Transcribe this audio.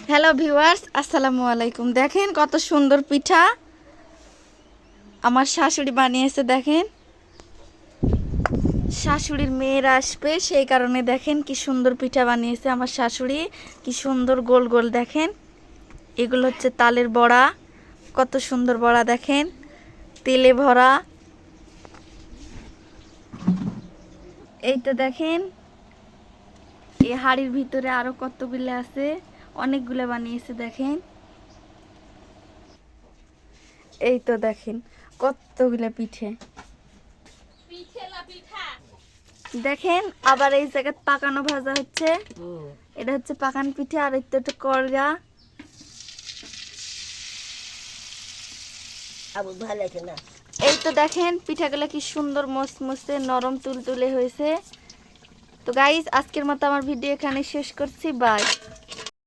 Hello viewers, আসসালামু আলাইকুম। দেখেন কত সুন্দর পিঠা আমার শাশুড়ি বানিয়েছে। দেখেন শাশুড়ির মেয়েরা আসবে, সেই কারণে দেখেন কি সুন্দর পিঠা বানিয়েছে আমার শাশুড়ি। কি সুন্দর গোল গোল দেখেন, এগুলো হচ্ছে তালের বড়া। কত সুন্দর বড়া দেখেন, তেলে ভরা। এই তো দেখেন এই হাড়ির ভিতরে আরো কতগুলো আছে, অনেকগুলো বানিয়েছে দেখেন। এই তো দেখেন কতগুলো পিঠে দেখেন। আবার এই জায়গায় পাকানো ভাজা হচ্ছে, এটা হচ্ছে পাকান পিঠে। আর এটা একটা করগা। এই তো দেখেন পিঠাগুলো কি সুন্দর মসমসে নরম তুলতুলে হয়েছে। তো গাইস, আজকের মতো আমার ভিডিও এখানে শেষ করছি। বাই।